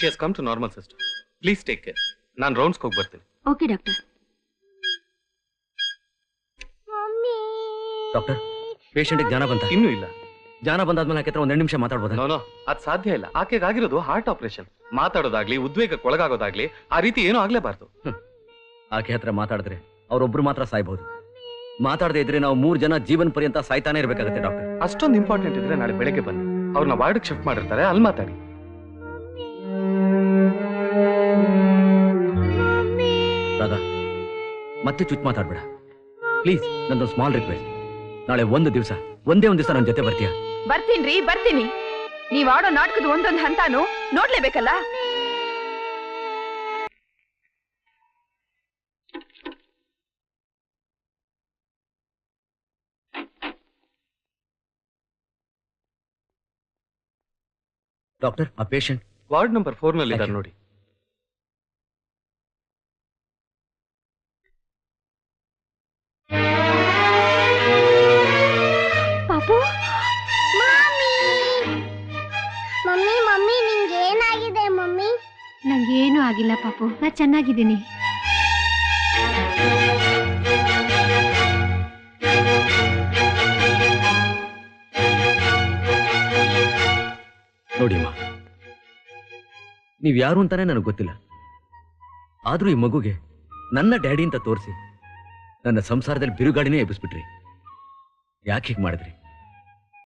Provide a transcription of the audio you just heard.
She has come to normal sister. Please take care. ನಾನು rounds ಹೋಗಿ ಬರ್ತೀನಿ. Okay doctor. Doctor, ಪೇಷಂಟ್ಗೆ ಜ್ಞಾನ ಬಂತ? ಇನ್ನೂ ಇಲ್ಲ. ಜ್ಞಾನ ಬಂದಾದ್ಮೇಲೆ ಆಕೆ ಹತ್ರ ಒಂದೆರಡು ನಿಮಿಷ ಮಾತಾಡ್ಬೋದಾ? ನೋ, ಅದು ಸಾಧ್ಯ ಇಲ್ಲ. ಆಕೆಗೆ ಆಗಿರೋದು ಹಾರ್ಟ್ ಆಪರೇಷನ್. ಮಾತಾಡೋದಾಗ್ಲಿ ಉದ್ವೇಗಕ್ಕೆ ಒಳಗಾಗೋದಾಗ್ಲಿ ಆ ರೀತಿ ಏನೂ ಆಗ್ಲೇಬಾರ್ದು. ಆಕೆ ಹತ್ರ ಮಾತಾಡಿದ್ರೆ ಅವರೊಬ್ರು ಮಾತ್ರ ಸಾಯ್ಬಹುದು. ಮಾತಾಡದೆ ಇದ್ರೆ ನಾವು 3 ಜನ ಜೀವನ ಪರ್ಯಂತ ಸಾಯ್ತಾನೆ ಇರ್ಬೇಕಾಗುತ್ತೆ ಡಾಕ್ಟರ್. ಅಷ್ಟೊಂದು ಇಂಪಾರ್ಟೆಂಟ್ ಇದ್ರೆ ನಾಳೆ ಬೆಳಗ್ಗೆ ಬನ್ನಿ. ಅವ್ರನ್ನ ವಾರ್ಡ್ಗೆ ಶಿಫ್ಟ್ ಮಾಡಿರ್ತಾರೆ, ಅಲ್ಲಿ ಮಾತಾಡಿ. ರಾಧಾ, ಮತ್ತೆ ಚುಚ್ಚು ಮಾತಾಡ್ಬೇಡ ಪ್ಲೀಸ್. ನಂದೊಂದು ಸ್ಮಾಲ್ ರಿಕ್ವೆಸ್ಟ್. ನಾಳೆ ಒಂದೇ ಒಂದು ದಿವಸ ನನ್ನ ಜೊತೆ ಬರ್ತೀಯಾ? ಬರ್ತೀನಿ. ನೀವ್ ಆಡೋ ನಾಟಕದ ಒಂದೊಂದು ಹಂತಾನು ನೋಡ್ಲೇಬೇಕಲ್ಲ. ಡಾಕ್ಟರ್, ಆ ಪೇಷಂಟ್ ವಾರ್ಡ್ ನಂಬರ್ 4 ನಲ್ಲಿ ಇದ್ದಾರೆ ನೋಡಿ. ಪಾಪು, ಮಮ್ಮಿ ಮಮ್ಮಿ ನಿಂಗೆ ಏನಾಗಿದೆ ಮಮ್ಮಿ? ನಂಗೇನು ಆಗಿಲ್ಲ ಪಾಪು, ನಾ ಚೆನ್ನಾಗಿದ್ದೀನಿ. ನೋಡಿಮ್ಮ, ನೀವ್ ಯಾರು ಅಂತಾನೆ ನನಗೆ ಗೊತ್ತಿಲ್ಲ. ಆದ್ರೂ ಈ ಮಗುಗೆ ನನ್ನ ಡ್ಯಾಡಿ ಅಂತ ತೋರಿಸಿ ನನ್ನ ಸಂಸಾರದಲ್ಲಿ ಬಿರುಗಾಡಿನೇ ಎಬ್ಬಿಸ್ಬಿಟ್ರಿ. ಯಾಕೆ ಹೀಗೆ ಮಾಡಿದ್ರಿ?